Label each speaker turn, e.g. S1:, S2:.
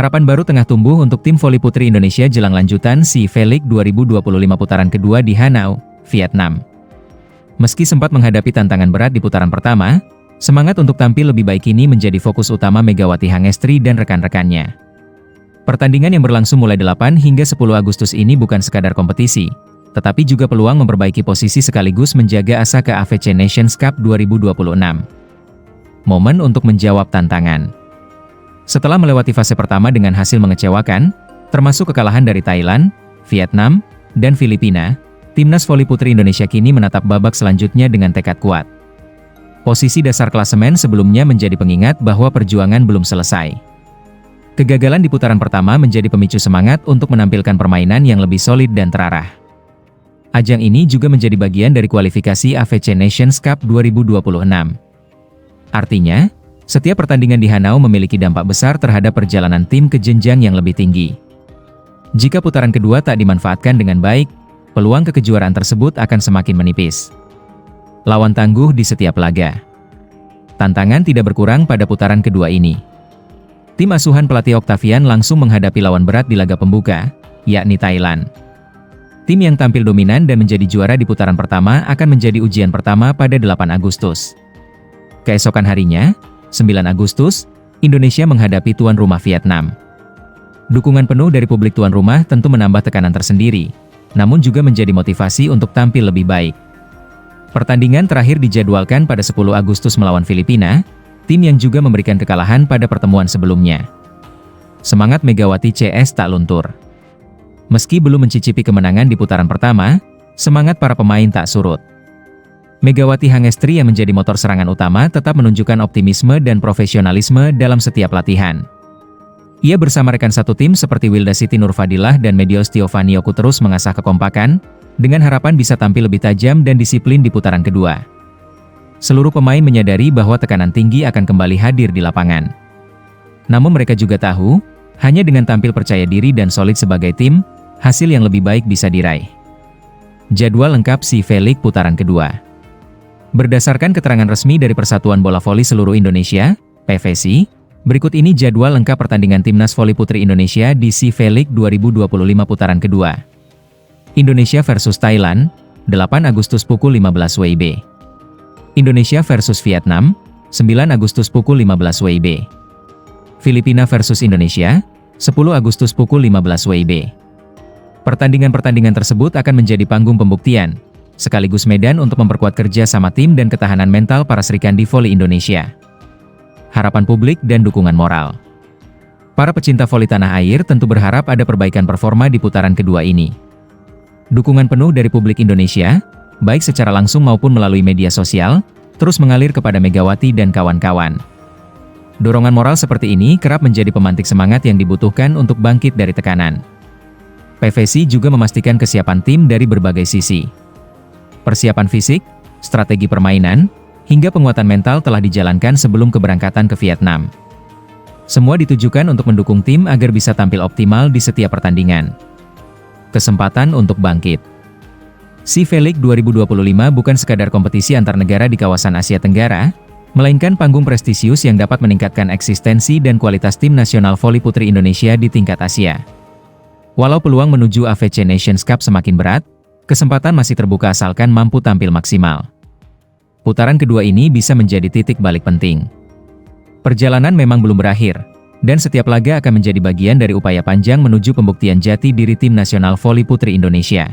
S1: Harapan baru tengah tumbuh untuk tim voli putri Indonesia jelang lanjutan SEA V-League 2025 putaran kedua di Hanau, Vietnam. Meski sempat menghadapi tantangan berat di putaran pertama, semangat untuk tampil lebih baik ini menjadi fokus utama Megawati Hangestri dan rekan-rekannya. Pertandingan yang berlangsung mulai 8 hingga 10 Agustus ini bukan sekadar kompetisi, tetapi juga peluang memperbaiki posisi sekaligus menjaga asa ke AFC Nations Cup 2026. Momen untuk menjawab tantangan. Setelah melewati fase pertama dengan hasil mengecewakan, termasuk kekalahan dari Thailand, Vietnam, dan Filipina, Timnas Voli Putri Indonesia kini menatap babak selanjutnya dengan tekad kuat. Posisi dasar klasemen sebelumnya menjadi pengingat bahwa perjuangan belum selesai. Kegagalan di putaran pertama menjadi pemicu semangat untuk menampilkan permainan yang lebih solid dan terarah. Ajang ini juga menjadi bagian dari kualifikasi AFC Nations Cup 2026. Artinya, setiap pertandingan di Hanau memiliki dampak besar terhadap perjalanan tim ke jenjang yang lebih tinggi. Jika putaran kedua tak dimanfaatkan dengan baik, peluang kejuaraan tersebut akan semakin menipis. Lawan tangguh di setiap laga. Tantangan tidak berkurang pada putaran kedua ini. Tim asuhan pelatih Octavian langsung menghadapi lawan berat di laga pembuka, yakni Thailand. Tim yang tampil dominan dan menjadi juara di putaran pertama akan menjadi ujian pertama pada 8 Agustus. Keesokan harinya, 9 Agustus, Indonesia menghadapi tuan rumah Vietnam. Dukungan penuh dari publik tuan rumah tentu menambah tekanan tersendiri, namun juga menjadi motivasi untuk tampil lebih baik. Pertandingan terakhir dijadwalkan pada 10 Agustus melawan Filipina, tim yang juga memberikan kekalahan pada pertemuan sebelumnya. Semangat Megawati CS tak luntur. Meski belum mencicipi kemenangan di putaran pertama, semangat para pemain tak surut. Megawati Hangestri yang menjadi motor serangan utama tetap menunjukkan optimisme dan profesionalisme dalam setiap latihan. Ia bersama rekan satu tim seperti Wilda Siti Nurfadilah dan Medios Tiovanioku terus mengasah kekompakan, dengan harapan bisa tampil lebih tajam dan disiplin di putaran kedua. Seluruh pemain menyadari bahwa tekanan tinggi akan kembali hadir di lapangan. Namun mereka juga tahu, hanya dengan tampil percaya diri dan solid sebagai tim, hasil yang lebih baik bisa diraih. Jadwal lengkap SEA V-League putaran kedua. Berdasarkan keterangan resmi dari Persatuan Bola Voli Seluruh Indonesia, PVSI, berikut ini jadwal lengkap pertandingan Timnas Voli Putri Indonesia di SEA V-League 2025 putaran kedua. Indonesia versus Thailand, 8 Agustus pukul 15 WIB. Indonesia versus Vietnam, 9 Agustus pukul 15 WIB. Filipina versus Indonesia, 10 Agustus pukul 15 WIB. Pertandingan-pertandingan tersebut akan menjadi panggung pembuktian, sekaligus medan untuk memperkuat kerja sama tim dan ketahanan mental para Srikandi Voli Indonesia. Harapan publik dan dukungan moral. Para pecinta voli tanah air tentu berharap ada perbaikan performa di putaran kedua ini. Dukungan penuh dari publik Indonesia, baik secara langsung maupun melalui media sosial, terus mengalir kepada Megawati dan kawan-kawan. Dorongan moral seperti ini kerap menjadi pemantik semangat yang dibutuhkan untuk bangkit dari tekanan. PVSI juga memastikan kesiapan tim dari berbagai sisi. Persiapan fisik, strategi permainan, hingga penguatan mental telah dijalankan sebelum keberangkatan ke Vietnam. Semua ditujukan untuk mendukung tim agar bisa tampil optimal di setiap pertandingan. Kesempatan untuk bangkit. SEA V-League 2025 bukan sekadar kompetisi antar negara di kawasan Asia Tenggara, melainkan panggung prestisius yang dapat meningkatkan eksistensi dan kualitas tim nasional voli putri Indonesia di tingkat Asia. Walau peluang menuju AFC Nations Cup semakin berat, kesempatan masih terbuka asalkan mampu tampil maksimal. Putaran kedua ini bisa menjadi titik balik penting. Perjalanan memang belum berakhir, dan setiap laga akan menjadi bagian dari upaya panjang menuju pembuktian jati diri tim nasional voli putri Indonesia.